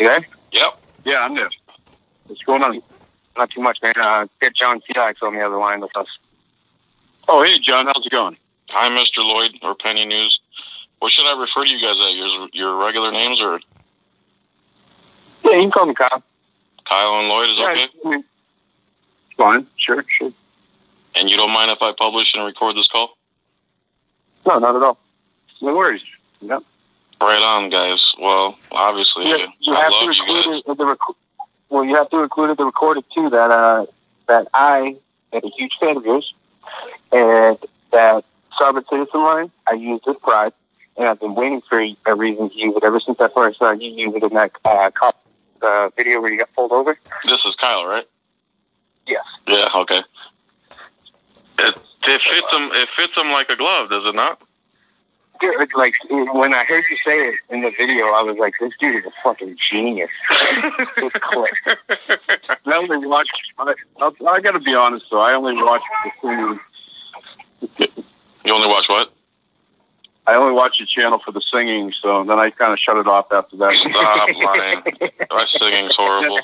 You there? Yep. Yeah, I'm there. What's going on? Not too much, man. Get John Filax on the other line with us. Oh, hey, John. How's it going? Hi, Mr. Lloyd, or Penny News. What should I refer to you guys at? Your regular names, or? Yeah, you can call me Kyle. Kyle and Lloyd is okay? Fine. Sure. And you don't mind if I publish and record this call? No, not at all. No worries. Yep. Right on, guys. Well, obviously, you I have love to you guys. You have to include the recorded too that I am a huge fan of yours, and that Sovereign Citizen line I use with pride, and I've been waiting for a reason to use it ever since I first saw you use it in that video where you got pulled over. This is Kyle, right? Yes. Yeah. Okay. It fits him like a glove, does it not? Yeah, like when I heard you say it in the video, I was like, "This dude is a fucking genius." It's click. I only watch. I got to be honest though. I only watch the singing. You only watch what? I only watch the channel for the singing, so then I kind of shut it off after that. Stop lying. My singing's horrible.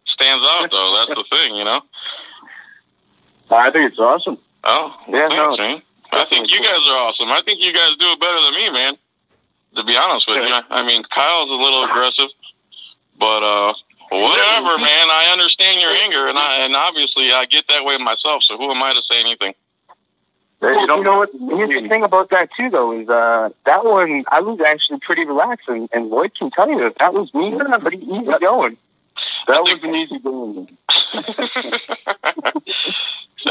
Stands out though. That's the thing, you know. I think it's awesome. Oh, yeah, thanks, man. I think you guys are awesome. I think you guys do it better than me, man. To be honest with you, I mean, Kyle's a little aggressive, but whatever, man. I understand your anger, and obviously I get that way myself. So who am I to say anything? Well, you know what? Here's the thing about that too, though, is that one I was actually pretty relaxed, and Lloyd can tell you that was me, but easy going. That was an easy going.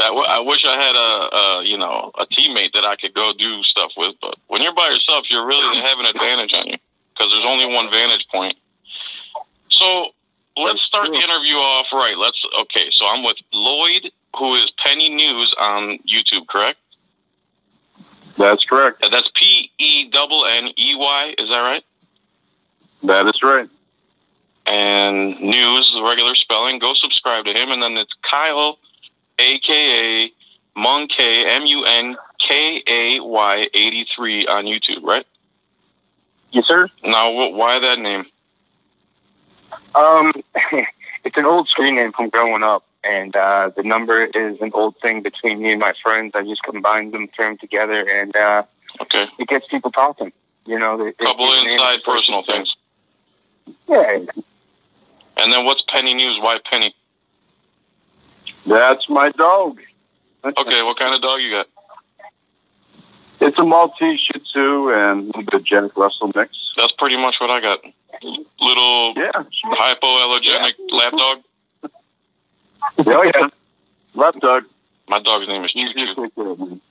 I wish I had a teammate that I could go do stuff with, but when you're by yourself, you really have an advantage on you because there's only one vantage point. So let's start the interview off right. So I'm with Lloyd, who is Penny News on YouTube, correct? That's correct. That's PENNEY. Is that right? That is right. And News, the regular spelling. Go subscribe to him, and then it's Kyle, a.k.a. Munkay, MUNKAY 83 on YouTube, right? Yes, sir. Now, why that name? It's an old screen name from growing up, and the number is an old thing between me and my friends. I just combined them, threw them together, and it gets people talking. You know, couple inside personal things. Yeah. And then what's Penny News? Why Penny? That's my dog. Okay, what kind of dog you got? It's a Maltese Shih Tzu and a little bit of Jack Russell mix. That's pretty much what I got. Little hypoallergenic lap dog. Oh, yeah. Lap dog. My dog's name is Choo-Choo.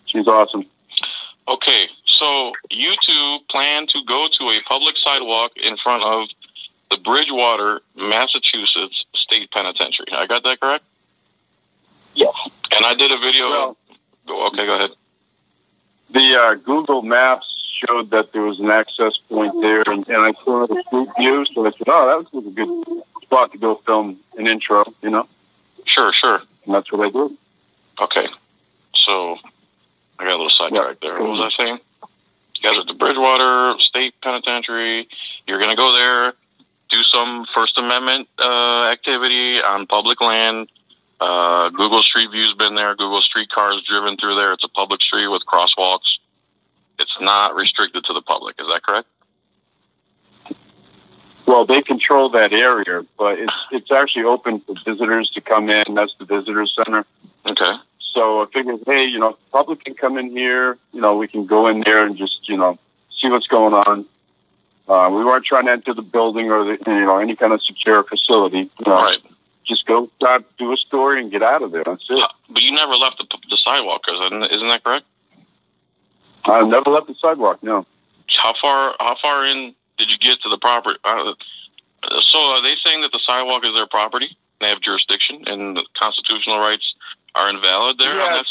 She's awesome. Okay, so you two plan to go to a public sidewalk in front of the Bridgewater, Massachusetts State Penitentiary. I got that correct? Yes. And I did a video. Okay, go ahead. The Google Maps showed that there was an access point there, and I saw the street view, so I said, that was a good spot to go film an intro, you know? Sure. And that's what I did. Okay. So I got a little sidetrack there. What was I saying? You guys are at the Bridgewater State Penitentiary. You're going to go there, do some First Amendment activity on public land. Google Street View's been there. Google Street Cars driven through there. It's a public street with crosswalks. It's not restricted to the public. Is that correct? Well, they control that area, but it's actually open for visitors to come in. That's the visitor center. Okay. So I figured, hey, public can come in here. We can go in there and just, see what's going on. We weren't trying to enter the building or any kind of secure facility. Right. Just go do a story and get out of there. That's it. But you never left the sidewalk, isn't that correct? I never left the sidewalk. No. How far in did you get to the property? So are they saying that the sidewalk is their property? They have jurisdiction, and the constitutional rights are invalid there? Yeah,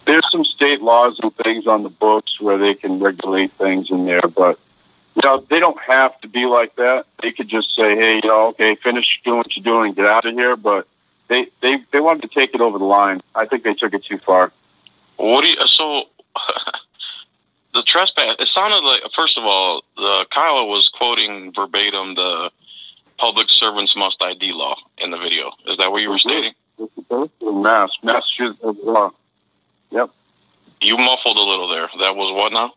there's some state laws and things on the books where they can regulate things in there, but they don't have to be like that. They could just say, hey, okay, finish doing what you're doing and get out of here. But they wanted to take it over the line. I think they took it too far. So the trespass, it sounded like, first of all, Kyle was quoting verbatim the public servants must ID law in the video. Is that what you were stating? Massachusetts law. Yep. You muffled a little there. That was what now?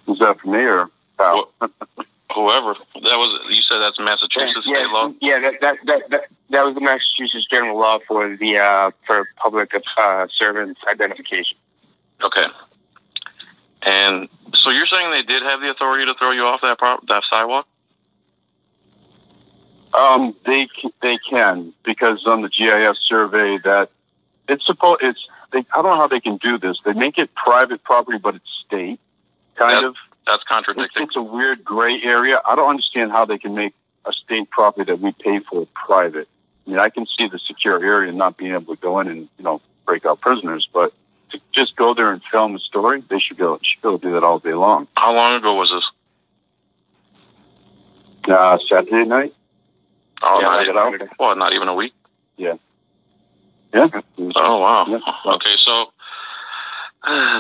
Was that for me or Kyle? Whoever. That was, you said that's Massachusetts state law? Yeah, that was the Massachusetts general law for the for public servants identification. Okay. And so you're saying they did have the authority to throw you off that sidewalk? They can, because on the GIS survey that I don't know how they can do this. They make it private property, but it's state kind of. That's contradicting. It's a weird gray area. I don't understand how they can make a state property that we pay for private. I mean, I can see the secure area and not being able to go in and, break out prisoners, but to just go there and film the story, they should be able to do that all day long. How long ago was this? Saturday night. Oh, yeah, not even a week? Yeah. Yeah. Oh, wow. Yeah. Okay, so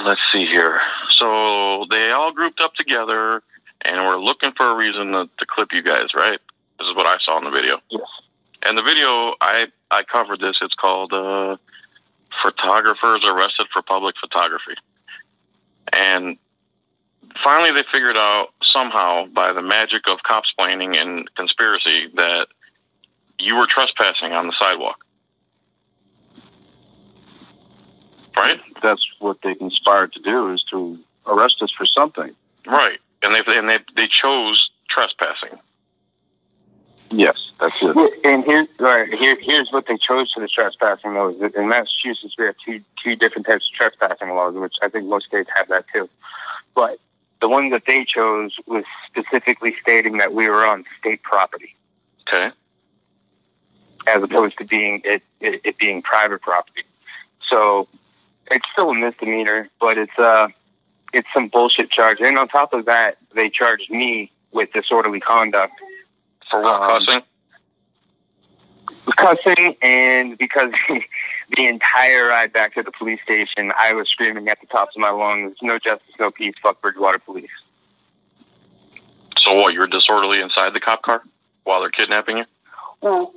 let's see here. So they all grouped up together and were looking for a reason to clip you guys, right? This is what I saw in the video. Yes. And the video, I covered this. It's called Photographers Arrested for Public Photography. And finally they figured out somehow by the magic of copsplaining and conspiracy that you were trespassing on the sidewalk. Right? That's what they conspired to do, is to arrest us for something. Right. And they chose trespassing. Yes, that's it. And here's what they chose for the trespassing though. In Massachusetts, we have two different types of trespassing laws, which I think most states have that too. But the one that they chose was specifically stating that we were on state property. Okay. As opposed to it being private property. So it's still a misdemeanor, but it's some bullshit charge. And on top of that, they charged me with disorderly conduct. For what, cussing? Cussing, and because the entire ride back to the police station, I was screaming at the tops of my lungs, "No justice, no peace, fuck Bridgewater police." So what, you're disorderly inside the cop car while they're kidnapping you? Well,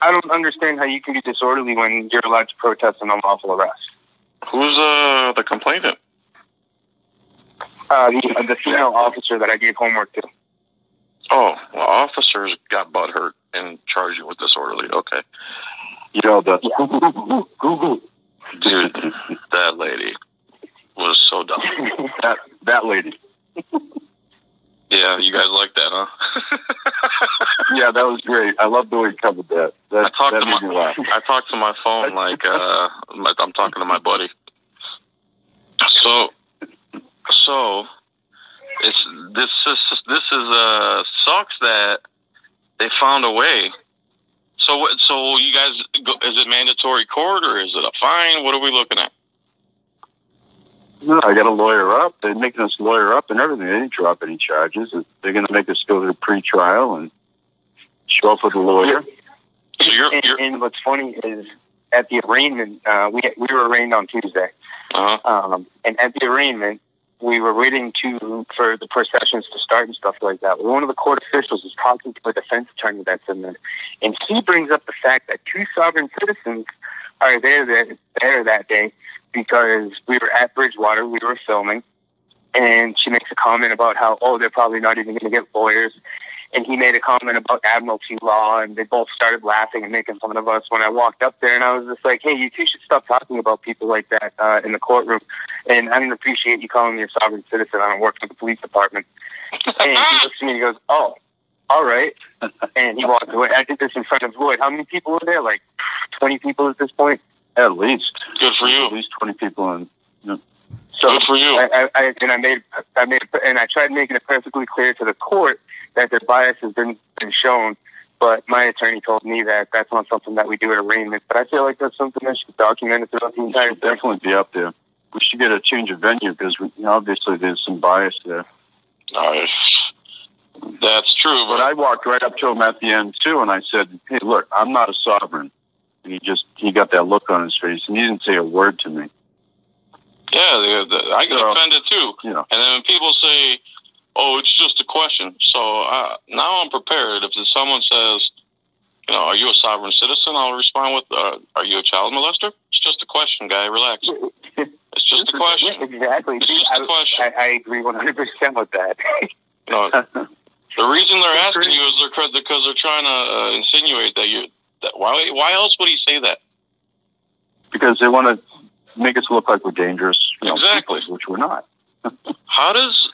I don't understand how you can be disorderly when you're allowed to protest an unlawful arrest. Who's the complainant? The female officer that I gave homework to. Oh, well, officers got butthurt and charged you with disorderly. Okay. Google. Dude, that lady was so dumb. that lady. Yeah, you guys like that, huh? Yeah, that was great. I love the way you covered that. I talked to my phone like I'm talking to my buddy. So this is sucks that they found a way. So you guys, is it mandatory court or is it a fine? What are we looking at? No, I got to lawyer up. They're making us lawyer up and everything. They didn't drop any charges. They're going to make us go to the pre-trial and show up with a lawyer. So and what's funny is at the arraignment, we were arraigned on Tuesday. Uh-huh. And at the arraignment, we were waiting for the processions to start and stuff like that. One of the court officials is talking to a defense attorney that's in there, and he brings up the fact that two sovereign citizens are there that day because we were at Bridgewater, we were filming, and she makes a comment about how, they're probably not even going to get lawyers. And he made a comment about admiralty law, and they both started laughing and making fun of us when I walked up there. And I was just like, hey, you two should stop talking about people like that in the courtroom. And I didn't appreciate you calling me a sovereign citizen. I don't work for the police department. And he looks at me and he goes, oh, all right. And he walked away. I did this in front of Lloyd. How many people were there? Like 20 people at this point? At least. Good for you. At least 20 people in. Yeah. So good for you. I tried making it perfectly clear to the court that their bias has been shown, but my attorney told me that that's not something that we do at arraignment. But I feel like that's something that should be documented throughout the entire thing. Definitely be up there. We should get a change of venue because obviously there's some bias there. Nice. That's true. But I walked right up to him at the end too, and I said, "Hey, look, I'm not a sovereign." And he got that look on his face, and he didn't say a word to me. Yeah, I get offended too. You know. And then when people say, "Oh, it's just a question," so now I'm prepared. If someone says, "You know, are you a sovereign citizen?" I'll respond with, "Are you a child molester?" It's just a question, guy. Relax. It's just a question. Yeah, exactly. It's just a question. I agree 100% with that. You know, the reason they're asking you is because they're trying to insinuate that you. Why else would he say that? Because they want to make us look like we're dangerous. Exactly. People, which we're not. How does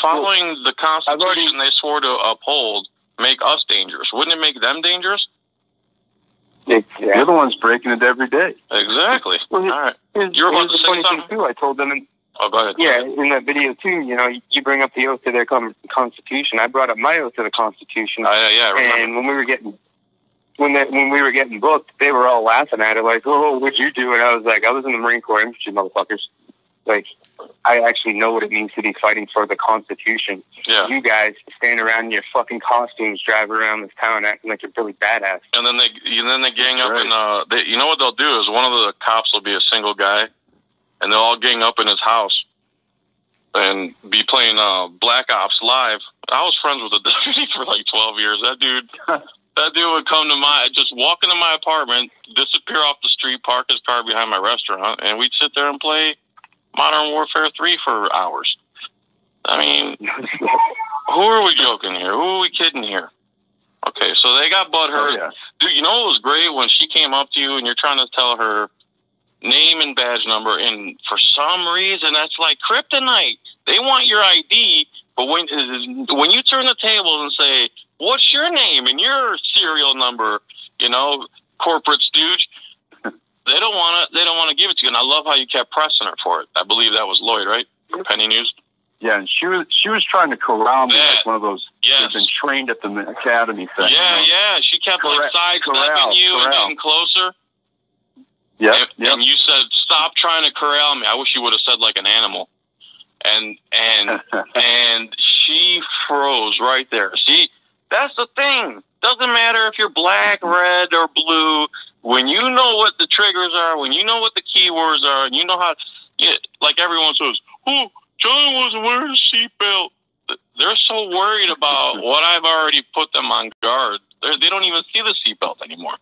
following the Constitution they swore to uphold make us dangerous? Wouldn't it make them dangerous? They're the ones breaking it every day. Exactly. Well, all right. You're about to say something too. I told them. Oh, go ahead. Yeah, in that video too. You know, you bring up the oath to their Constitution. I brought up my oath to the Constitution. Yeah, I remember. And when we were getting booked, they were all laughing at it, like, "Oh, what'd you do?" And I was like, "I was in the Marine Corps infantry, motherfuckers. Like, I actually know what it means to be fighting for the Constitution. Yeah. You guys stand around in your fucking costumes, drive around this town acting like you're really badass." And then they gang up and you know what they'll do is one of the cops will be a single guy, and they'll all gang up in his house and be playing Black Ops Live. I was friends with the deputy for like 12 years. That dude would come to just walk into my apartment, disappear off the street, park his car behind my restaurant, and we'd sit there and play Modern Warfare 3 for hours. I mean, who are we joking here? Who are we kidding here? Okay, so they got butthurt. Oh, yeah. Dude, you know what was great when she came up to you and you're trying to tell her name and badge number, and for some reason that's like kryptonite. They want your ID, but when you turn the table and say, "What's your name and your serial number?" You know, corporate stooge. They don't want to give it to you, and I love how you kept pressing her for it. I believe that was Lloyd, right? From Penny News. Yeah, and she was trying to corral me like one of those. Yes. They've been trained at the academy thing. Yeah, yeah. She kept sidestepping you and getting closer. Yeah, and you said, "Stop trying to corral me." I wish you would have said like an animal. And she froze right there. See, that's the thing. Doesn't matter if you're black, red, or blue. When you know what the triggers are, when you know what the keywords are, and you know how, like everyone says, "Oh, John wasn't wearing a seatbelt." They're so worried about what I've already put them on guard. They don't even see the seatbelt anymore.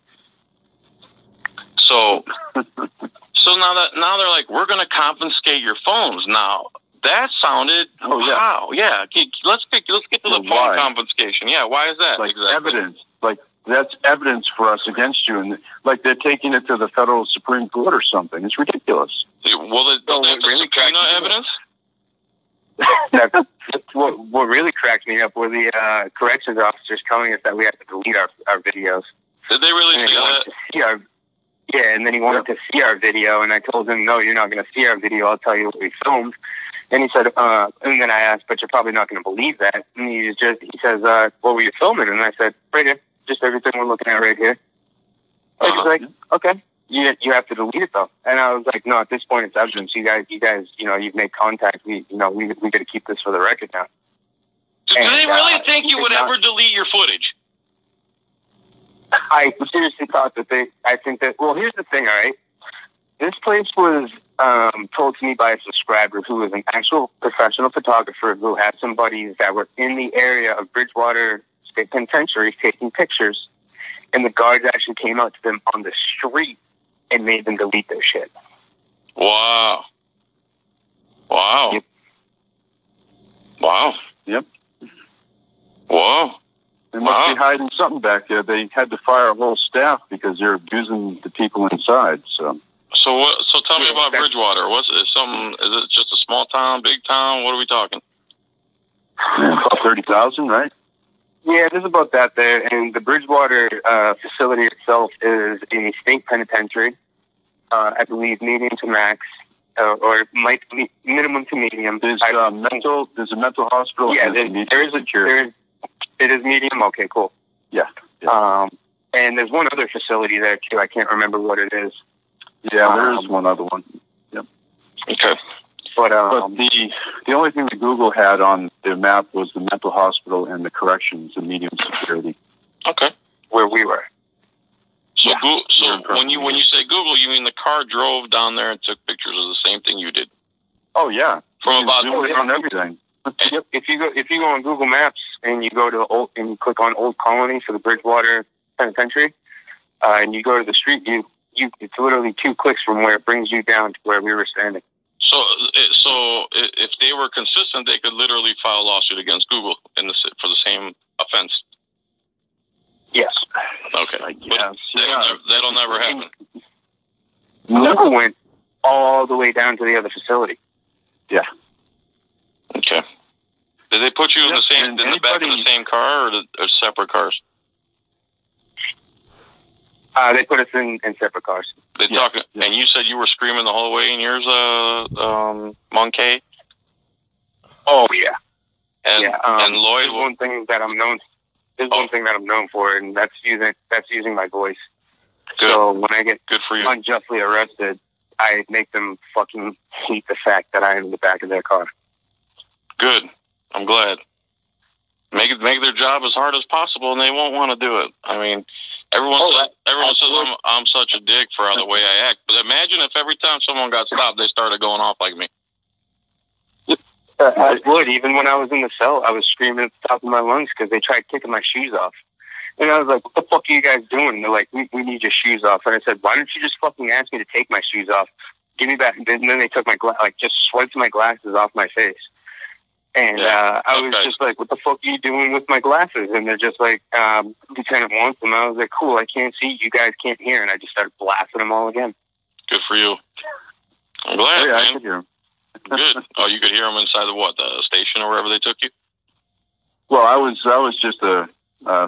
So now they're like, "We're going to confiscate your phones." Now that sounded wow, yeah. Let's get to the phone confiscation. Yeah, why is that? Like exactly. Evidence, like that's evidence for us against you, and like they're taking it to the federal Supreme Court or something. It's ridiculous. Will they have to subpoena evidence? What really cracked me up were the corrections officers telling us that we have to delete our videos. Did they really say that? Yeah, and then he wanted to see our video, and I told him, "No, you're not going to see our video. I'll tell you what we filmed." And he said, and then I asked, "But you're probably not going to believe that." And he says, "What were you filming?" And I said, "Right here, just everything we're looking at right here." And he's like, "Okay, you have to delete it though." And I was like, "No, at this point it's evidence. You guys, you've made contact. We got to keep this for the record now." Do they really think you would ever delete your footage? I seriously thought that well, here's the thing, all right? This place was told to me by a subscriber who was an actual professional photographer who had some buddies that were in the area of Bridgewater State Penitentiary taking pictures, and the guards actually came out to them on the street and made them delete their shit. Wow. Yep. Wow. Yep. Wow. They must be hiding something back there. They had to fire a whole staff because they're abusing the people inside. So tell me about Bridgewater. Is it just a small town, big town? What are we talking? About 30,000, right? Yeah, there's about that there. And the Bridgewater facility itself is a state penitentiary. I believe medium to max, or might be minimum to medium. There's a mental hospital. Yeah, it is medium. Okay, cool. Yeah. And there's one other facility there too. I can't remember what it is. Yeah, there is one other one. Yep. Okay. But the only thing that Google had on their map was the mental hospital and the corrections and medium security. Okay. Where we were. So when you say Google, you mean the car drove down there and took pictures of the same thing you did? Oh yeah, From about on everything. Yep. If you go on Google Maps and you go to and you click on Old Colony for the Bridgewater Penitentiary, and you go to the street view, it's literally 2 clicks from where it brings you down to where we were standing. So if they were consistent, they could literally file a lawsuit against Google for the same offense. Yes. Okay. Yes. That'll never happen. Never went all the way down to the other facility. Yeah. Okay. Did they put you in the back of the same car or separate cars? They put us in separate cars. And you said you were screaming the whole way in yours, Monkey? Oh yeah. And Lloyd. There's one thing that I'm known. There's one thing that I'm known for, and that's using my voice. Good. So when I get good for you. unjustly arrested, I make them fucking hate the fact that I am in the back of their car. Good. I'm glad. Make their job as hard as possible, and they won't want to do it. I mean, everyone says I'm such a dick for the way I act. But imagine if every time someone got stopped, they started going off like me. I would. Even when I was in the cell, I was screaming at the top of my lungs because they tried kicking my shoes off. And I was like, what the fuck are you guys doing? And they're like, we need your shoes off. And I said, why don't you just fucking ask me to take my shoes off? Give me back. And then they took my just swiped my glasses off my face. And I was just like, what the fuck are you doing with my glasses? And they're just like, Lieutenant wants them. I was like, cool, I can't see. You guys can't hear. And I just started blasting them all again. Good for you. I'm glad, yeah, man. I could hear them. Good. Oh, you could hear them inside the station or wherever they took you? Well, I was just a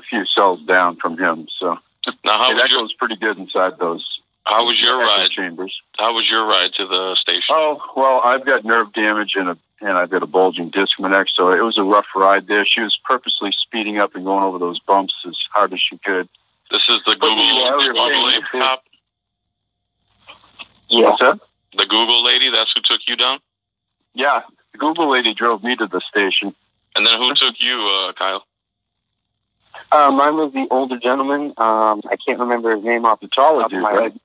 few cells down from him, so now that goes pretty good inside those. How was your ride? Chambers. How was your ride to the station? Oh, well, I've got nerve damage and I've got a bulging disc in my neck, so it was a rough ride there. She was purposely speeding up and going over those bumps as hard as she could. This is the Google lady cop? Yeah. What's that? The Google lady, that's who took you down? Yeah, the Google lady drove me to the station. And then who took you, Kyle? Mine was the older gentleman. I can't remember his name off the top of my head.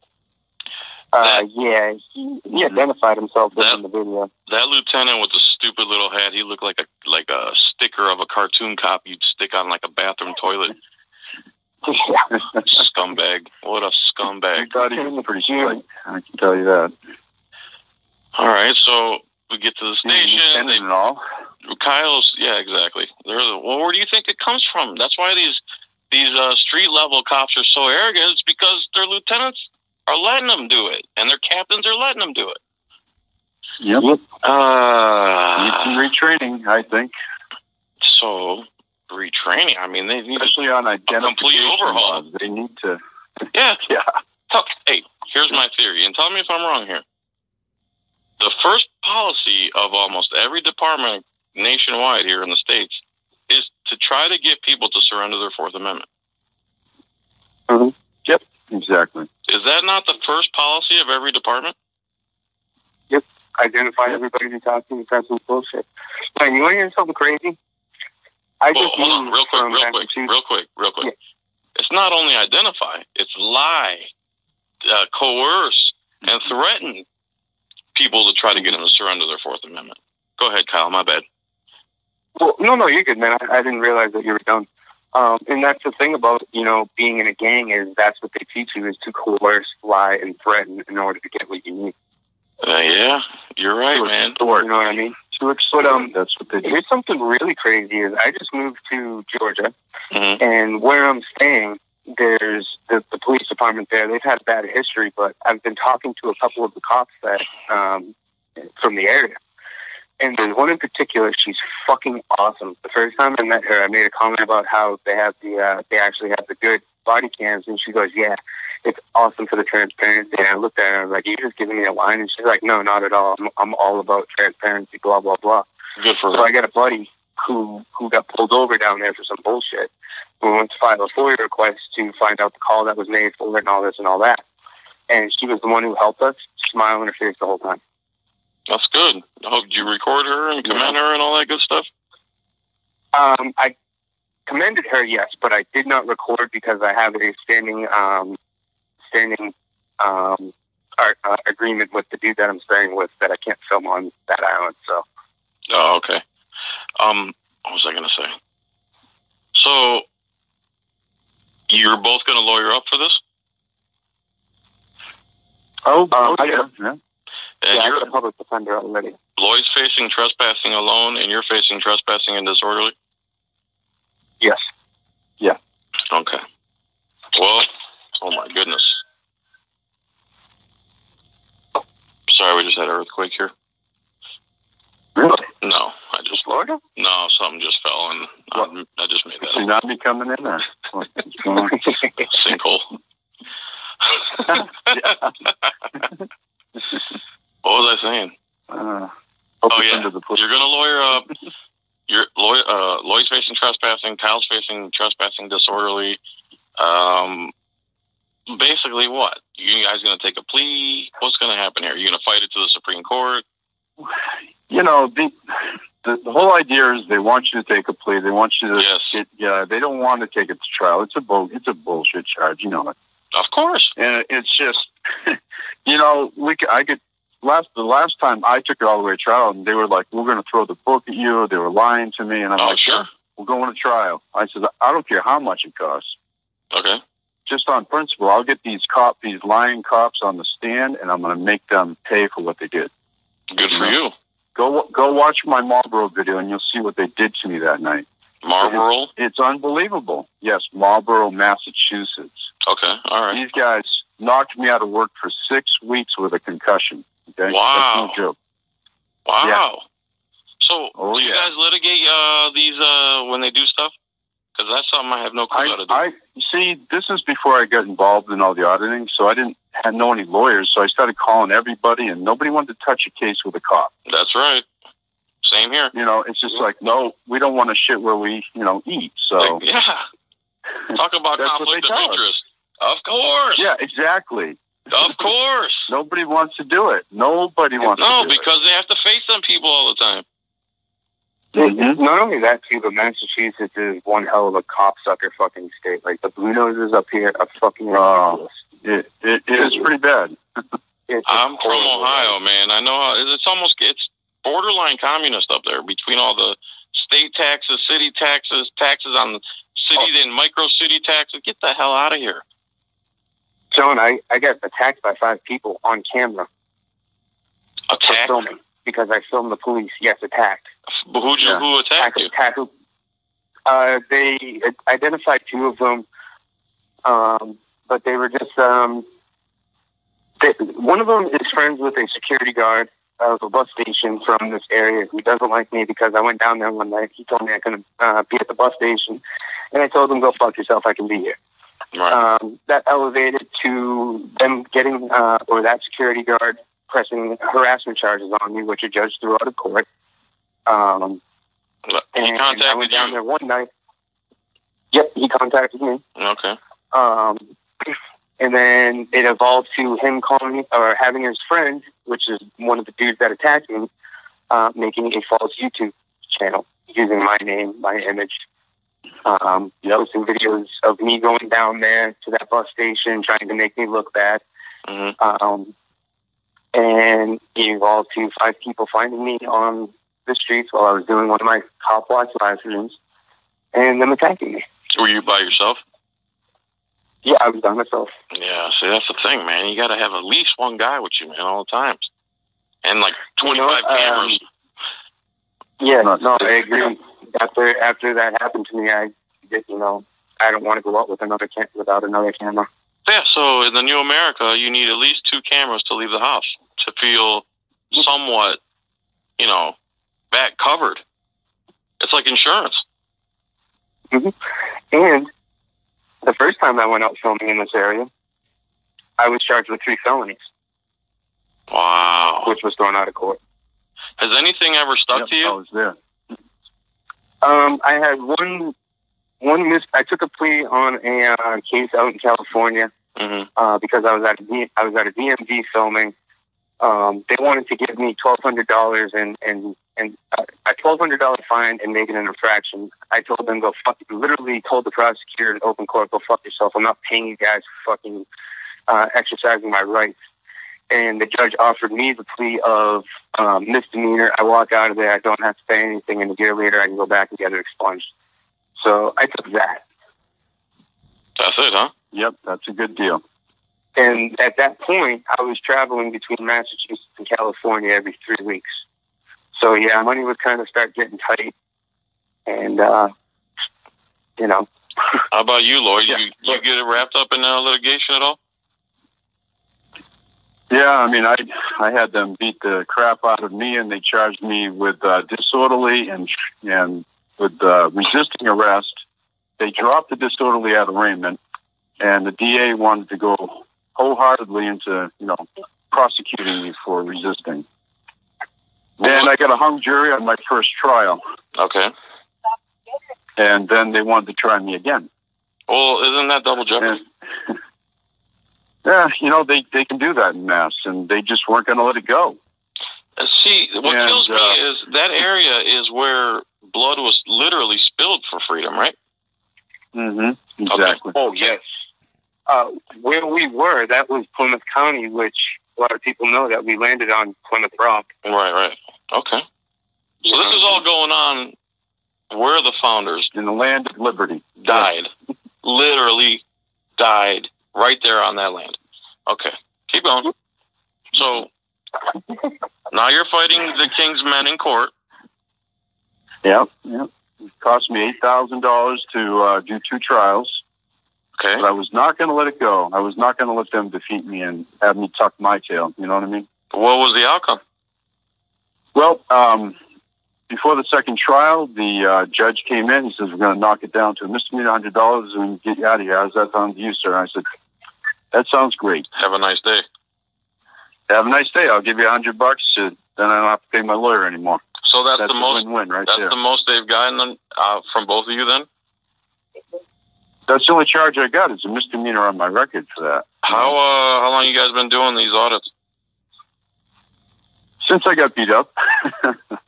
He identified himself in the video. That lieutenant with the stupid little hat, he looked like a sticker of a cartoon cop you'd stick on like a bathroom toilet. Scumbag. What a scumbag. I thought he was pretty slick, I can tell you that. All right, so we get to the station. And all. Kyle's, yeah, exactly. Well, where do you think it comes from? That's why these street level cops are so arrogant. It's because their lieutenants are letting them do it, and their captains are letting them do it. Yep. Need some retraining, I think. So retraining. I mean, they need especially on a complete overhaul. Laws. They need to. Yeah. Yeah. Hey, here's my theory, and tell me if I'm wrong here. The first policy of almost every department nationwide here in the States is to try to get people to surrender their Fourth Amendment. Mm-hmm. Yep, exactly. Is that not the first policy of every department? Yep. Identify everybody who talks to you. That's some bullshit. Man, you want to hear something crazy? Hold on, real quick. Yeah. It's not only identify, it's lie, coerce, and threaten people to try to get them to surrender their Fourth Amendment. Go ahead, Kyle. My bad. Well, no, you're good, man. I didn't realize that you were done. And that's the thing about, being in a gang is that's what they teach you is to coerce, lie, and threaten in order to get what you need. Yeah, you're right, man. You know what I mean? But that's what they do. Here's something really crazy is I just moved to Georgia, mm-hmm. and where I'm staying, there's the police department there. They've had a bad history, but I've been talking to a couple of the cops that from the area. And there's one in particular, she's fucking awesome. The first time I met her, I made a comment about how they actually have the good body cams, and she goes, yeah, it's awesome for the transparency. And I looked at her and I was like, you're just giving me a line? And she's like, no, not at all. I'm all about transparency, blah, blah, blah. Good for her. So I got a buddy who got pulled over down there for some bullshit. We went to file a FOIA request to find out the call that was made for it and all this and all that. And she was the one who helped us, smile on her face the whole time. That's good. Did you record her and commend her and all that good stuff? I commended her, yes, but I did not record because I have a standing agreement with the dude that I'm staying with that I can't film on that island. So. Oh, okay. What was I going to say? So, you're both going to lawyer up for this? Yeah. And I you're got a public defender already. Lloyd's facing trespassing alone, and you're facing trespassing and disorderly? Yes. Yeah. Okay. Well, oh my goodness. Sorry, we just had an earthquake here. Really? No, I just... Florida? No, something just fell, and I just made that Should up. not be coming in there. What's going on? Sinkhole. What was I saying? Oh yeah, you're going to lawyer up. Lloyd's facing trespassing. Kyle's facing trespassing disorderly. Basically, what? You guys going to take a plea? What's going to happen here? You going to fight it to the Supreme Court? You know, the whole idea is they want you to take a plea. They want you to they don't want to take it to trial. It's a bullshit charge. You know it. Of course. And it's just, you know, the last time I took it all the way to trial, and they were like, "We're going to throw the book at you." They were lying to me, and I'm like, sure. We're going to trial. I said, I don't care how much it costs. Okay. Just on principle, I'll get these lying cops on the stand, and I'm going to make them pay for what they did. Good for you. Go watch my Marlboro video, and you'll see what they did to me that night. Marlboro? It's unbelievable. Yes, Marlboro, Massachusetts. Okay, all right. These guys knocked me out of work for 6 weeks with a concussion. Okay? Wow. That's no joke. Wow. Yeah. So, do you guys litigate these when they do stuff? Because that's something I have no clue how to do. See, this is before I got involved in all the auditing, so I didn't know any lawyers, so I started calling everybody, and nobody wanted to touch a case with a cop. That's right. Same here. You know, it's just like, no, we don't want to shit where we, eat. So yeah. Talk about conflict of interest. Of course. Yeah, exactly. Of course. Nobody wants to do it. Nobody wants to do it. No, because they have to face them people all the time. Mm-hmm. Not only that, too, but Massachusetts is one hell of a cop-sucker fucking state. Like, the Blue Noses up here are fucking ridiculous. It is pretty bad. I'm from Ohio, man. I know how it's borderline communist up there between all the state taxes, city taxes, taxes on the city, then micro city taxes. Get the hell out of here. John, I got attacked by 5 people on camera. Attacked? Filming, because I filmed the police. Yes, attacked. Who attacked you? They identified 2 of them, but they were just... one of them is friends with a security guard of a bus station from this area who doesn't like me because I went down there one night. He told me I couldn't be at the bus station, and I told him, "Go fuck yourself, I can be here." Right. That elevated to them getting, or that security guard pressing harassment charges on me, which a judge threw out of court. And I went down there one night. Yep, he contacted me. Okay. And then it evolved to him calling or having his friend, which is one of the dudes that attacked me, making a false YouTube channel using my name, my image, posting videos of me going down there to that bus station, trying to make me look bad. Mm-hmm. And it evolved to 5 people finding me on the streets while I was doing one of my cop watch live streams and them attacking me. Were you by yourself? Yeah, I was by myself. Yeah, see, that's the thing, man. You got to have at least one guy with you, man, all the time. And, 25 cameras. Yeah, no, I agree. After that happened to me, I don't want to go out with without another camera. Yeah, so in the new America, you need at least 2 cameras to leave the house to feel somewhat, back covered. It's like insurance. Mm-hmm. And the first time I went out filming in this area, I was charged with 3 felonies. Wow. Which was thrown out of court. Has anything ever stuck to you? I was there. I had I took a plea on a case out in California, mm-hmm. Because I was at a DMV filming. They wanted to give me $1,200 and a $1,200 fine and make it an infraction. I told them, literally told the prosecutor in open court, "Go fuck yourself. I'm not paying you guys for fucking exercising my rights." and the judge offered me the plea of misdemeanor. I walk out of there, I don't have to pay anything, and a year later I can go back and get it expunged. So I took that. That's it, huh? Yep, that's a good deal. And at that point, I was traveling between Massachusetts and California every 3 weeks. So, yeah, money would kind of start getting tight. And, you know. How about you, Lloyd? Yeah. You get it wrapped up in litigation at all? Yeah, I mean, I had them beat the crap out of me, and they charged me with disorderly and with resisting arrest. They dropped the disorderly at arraignment, and the DA wanted to go wholeheartedly into, prosecuting me for resisting. And I got a hung jury on my first trial. Okay. And then they wanted to try me again. Well, isn't that double jeopardy? Yeah, they can do that in Mass, and they just weren't going to let it go. See, what kills me is that area is where blood was literally spilled for freedom, right? Mm-hmm. Exactly. Okay. Oh, yes. Where we were, that was Plymouth County, which a lot of people know that we landed on Plymouth Rock. Right. Okay. So this is all going on where the founders in the land of liberty died. Literally died right there on that land. Okay. Keep going. So now you're fighting the King's men in court. Yep. It cost me $8,000 to do 2 trials. Okay. But I was not going to let it go. I was not going to let them defeat me and have me tuck my tail. You know what I mean? What was the outcome? Well, before the second trial, the judge came in. He says, we're going to knock it down to a misdemeanor, $100, and get you out of here. How's that sound to you, sir? I said, that sounds great. Have a nice day. Have a nice day. I'll give you $100. Then I don't have to pay my lawyer anymore. So that's the most win-win right that's there. the most they've gotten from both of you then? That's the only charge I got. Is a misdemeanor on my record for that. How long you guys been doing these audits? Since I got beat up.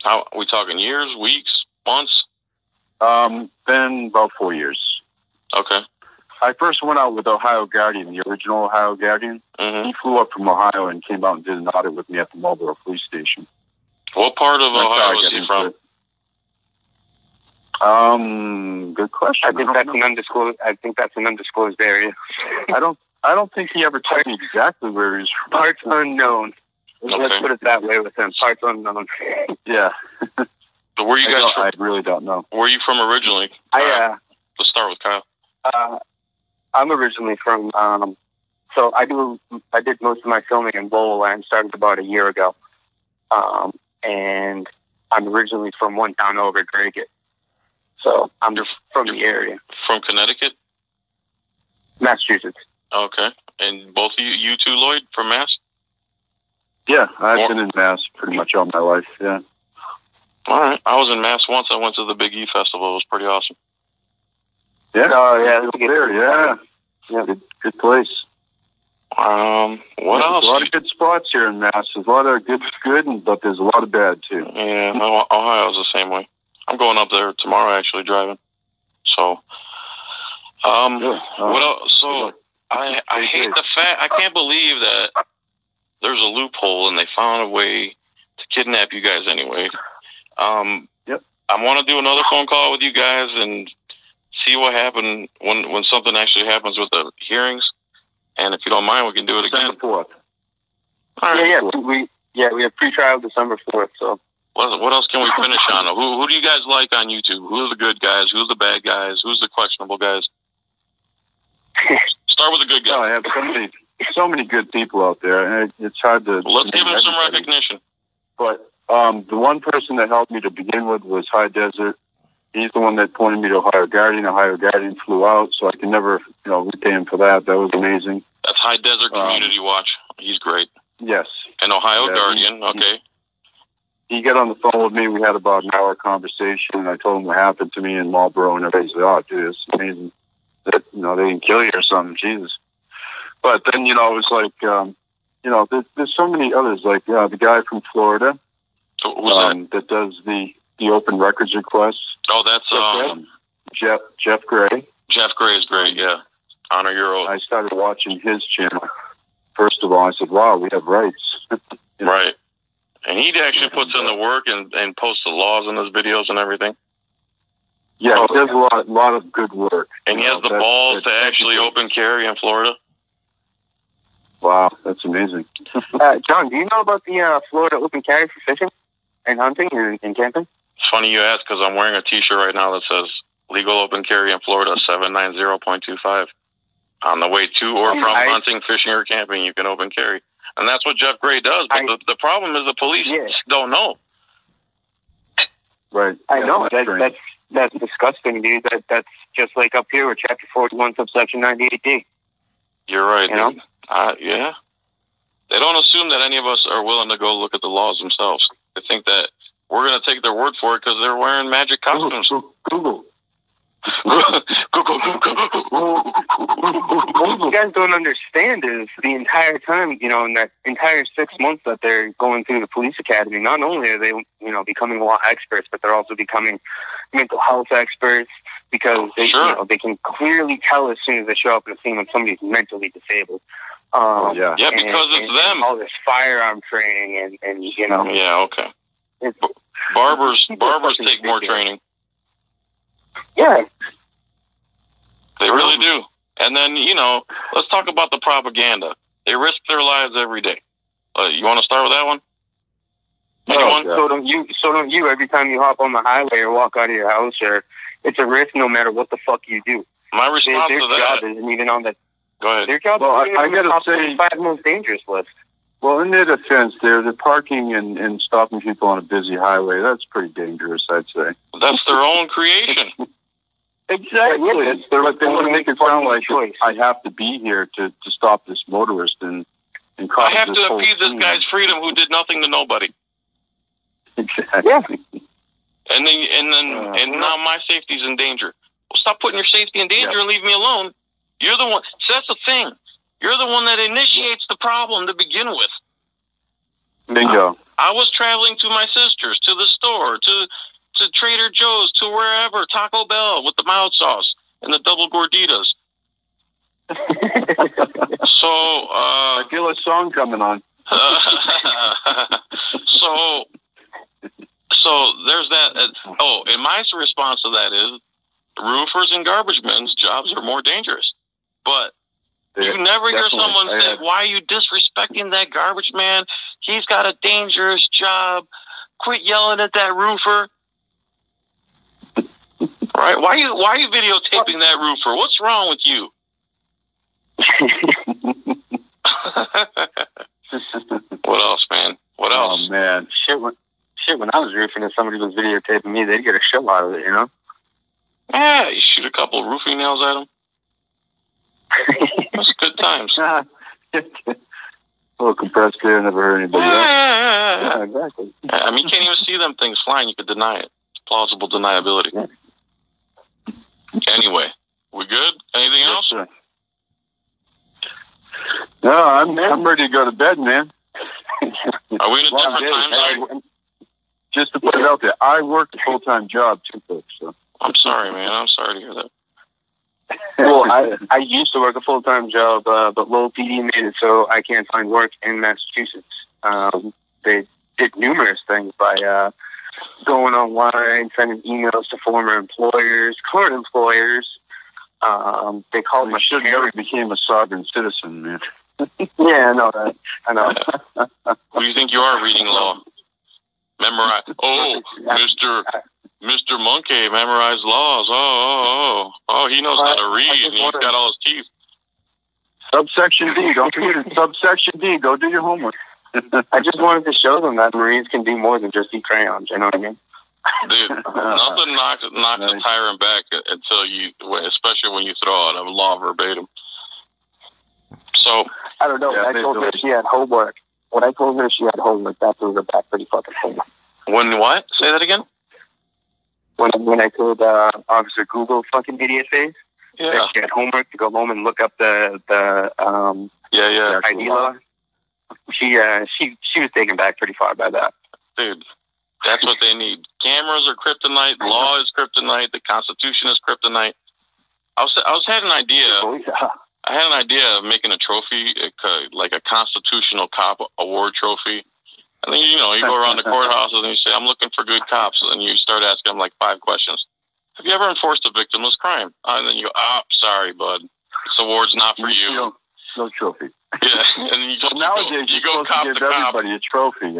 How we talking? Years, weeks, months? Been about 4 years. Okay. I first went out with Ohio Guardian, the original Ohio Guardian. Mm-hmm. He flew up from Ohio and came out and did an audit with me at the Marlboro Police Station. What part of Ohio is he from? Good question. I think that's an undisclosed area. I don't think he ever told me exactly where he's from. Parts unknown. Okay. Let's put it that way with him. Parts unknown. Yeah. So where you guys from? I really don't know. Where are you from originally? Let's start with Kyle. I'm originally from. So I did most of my filming in Lowell, and started about a year ago. And I'm originally from one town over, Dragut. So I'm from the area. From Connecticut? Massachusetts. Okay. And both of you two, Lloyd, from Mass? Yeah, I've been in Mass pretty much all my life, yeah. All right. I was in Mass once. I went to the Big E Festival. It was pretty awesome. Yeah? Oh, yeah. It was there, yeah. Yeah, good place. What else? There's a lot of good spots here in Mass. There's a lot of good, but there's a lot of bad, too. Yeah, Ohio's the same way. I'm going up there tomorrow, actually, driving. So, what else? So, I hate the fact, I can't believe that there's a loophole and they found a way to kidnap you guys anyway. Yep. I want to do another phone call with you guys and see what happened when something actually happens with the hearings. And if you don't mind, we can do it again. December 4th. All right. We have pre-trial December 4th, so. What else can we finish on? Who do you guys like on YouTube? Who are the good guys? Who's the bad guys? Who's the questionable guys? Start with the good guys. No, I have so many good people out there, and it's hard to. Let's give them some recognition. But the one person that helped me to begin with was High Desert. He's the one that pointed me to Ohio Guardian. Ohio Guardian flew out, so I can never, repay him for that. That was amazing. That's High Desert Community Watch. He's great. Yes. And Ohio Guardian, okay. He got on the phone with me. We had about an hour conversation, and I told him what happened to me in Marlboro, and everybody said, "Oh, dude, it's amazing that they didn't kill you or something." Jesus. But then it was like there's so many others, like the guy from Florida that does the open records requests. Oh, that's Jeff Gray. Jeff Gray is great. Yeah, honor your oath. I started watching his channel. first of all, I said, wow, we have rights. Right. And he actually puts in the work and posts the laws in his videos and everything. Yeah, he does a lot of good work. And he has the balls to actually open carry in Florida. Wow, that's amazing. John, do you know about the Florida open carry for fishing and hunting and camping? It's funny you ask because I'm wearing a T-shirt right now that says legal open carry in Florida 790.25. On the way to or from hunting, fishing, or camping, you can open carry. And that's what Jeff Gray does. But the problem is the police don't know. Right. I know. That's disgusting, dude. That's just like up here with Chapter 41, subsection 98D. You're right. You know? Yeah. They don't assume that any of us are willing to go look at the laws themselves. They think that we're going to take their word for it because they're wearing magic costumes. Google. What you guys don't understand is the entire time, in that entire 6 months that they're going through the police academy, not only are they, becoming law experts, but they're also becoming mental health experts because they, they can clearly tell as soon as they show up in a scene when somebody's mentally disabled. Yeah, because it's them. All this firearm training and Yeah, okay. Barbers take more training. Yeah. They really do. And then, let's talk about the propaganda. They risk their lives every day. You want to start with that one? Anyone? So don't you every time you hop on the highway or walk out of your house, or it's a risk no matter what the fuck you do. My response to that. Their job isn't even on the... Go ahead. Their job isn't even on the 5 most dangerous list. Well, in their defense, they're parking and stopping people on a busy highway. That's pretty dangerous, I'd say. That's their own creation. Exactly. They want to make it sound like I have to be here to stop this motorist and cause I have this to whole impede this scene. guy's freedom who did nothing to nobody. Exactly. Yeah. And now my safety's in danger. Well, stop putting your safety in danger and leave me alone. You're the one. So that's the thing. You're the one that initiates the problem to begin with. Bingo. I was traveling to my sister's, to the store, to Trader Joe's, to wherever, Taco Bell with the mild sauce and the double gorditas. So, I feel a song coming on. So there's that. And my response to that is roofers and garbage men's jobs are more dangerous. But you never hear someone say, why are you disrespecting that garbage man? He's got a dangerous job. Quit yelling at that roofer. Right? Why are you videotaping that roofer? What's wrong with you? What else, man? What else? Oh, man. Shit, when I was roofing and somebody was videotaping me, they'd get a show out of it, Yeah, you shoot a couple of roofing nails at them. That's good times. A little compressed air, never hurt anybody else. Yeah, exactly. I mean, you can't even see them things flying. You could deny it. It's plausible deniability. Yeah. Anyway, we good? Anything else? Sir. No, I'm ready to go to bed, man. Are we in a different time zone? Just to put it out there, I work a full-time job too, folks. So. I'm sorry, man. I'm sorry to hear that. Well, I used to work a full-time job, but low PD made it so I can't find work in Massachusetts. They did numerous things by going online, sending emails to former employers, current employers. They called my should never became a sovereign citizen, man. Yeah, I know that. I know. Who do you think you are reading law? Memorize. Oh, Mr. Monkey memorized laws. Oh, he knows how to read. And he's got all his teeth. Subsection D. Don't forget it. Subsection D. Go do your homework. I just wanted to show them that Marines can do more than just eat crayons. You know what I mean? Dude, nothing knocks a tyrant back until especially when you throw out a law verbatim. So I don't know. I told her she had homework. When I told her she had homework, that threw her back pretty fucking hard. When what? Say that again. When I told Officer Google fucking idiot face that she had homework to go home and look up the ID law, she was taken back pretty far by that. Dude, that's what they need. Cameras are kryptonite. Law is kryptonite. The Constitution is kryptonite. I was had an idea. I had an idea of making a trophy, like a constitutional cop award trophy. And then, you go around the courthouses and you say, I'm looking for good cops. And then you start asking them like 5 questions. Have you ever enforced a victimless crime? And then you go, sorry, bud. This award's not for you. No trophy. Yeah. And then nowadays, you go cop give everybody a trophy,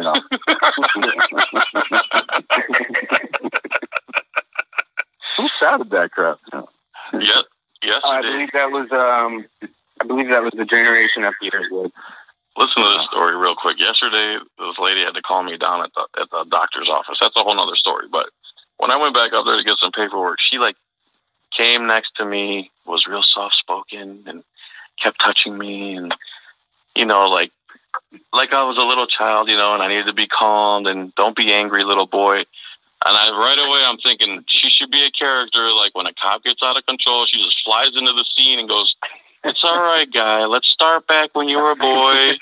Who started that crap? Yeah. Yes, I believe that was the generation after yours would. Listen to this story real quick. Yesterday, this lady had to call me down at the doctor's office. That's a whole nother story. But when I went back up there to get some paperwork, she came next to me, was real soft spoken, and kept touching me, and like I was a little child, and I needed to be calmed and don't be angry, little boy. And right away I'm thinking she should be a character. Like when a cop gets out of control, she just flies into the scene and goes, "It's all right, guy. Let's start back when you were a boy.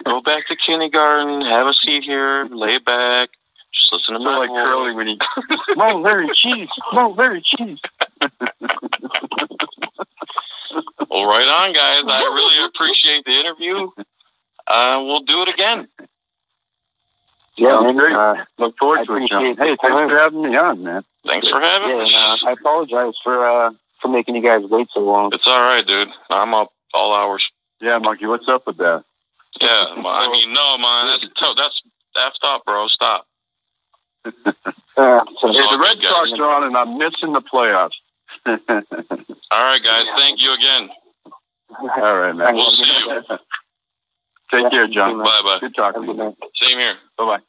Go back to kindergarten. Have a seat here. Lay back. Just listen to my like voice." Curly when he, "Mo, Larry, cheese. Mo, Larry, cheese." Well, right on, guys. I really appreciate the interview. We'll do it again. Yeah, great. Look forward to it, John. Hey, thanks for having me on, man. Thanks for having me. I apologize for making you guys wait so long. It's all right, dude. I'm up all hours. Yeah, Monkey, what's up with that? Yeah, I mean, no, man. That's tough. That's effed up, bro. Stop. Hey, the Red Sox are on, and I'm missing the playoffs. All right, guys. Thank you again. All right, man. We'll see you. Take care, John. Bye-bye. Good talking to you. Same here. Bye-bye.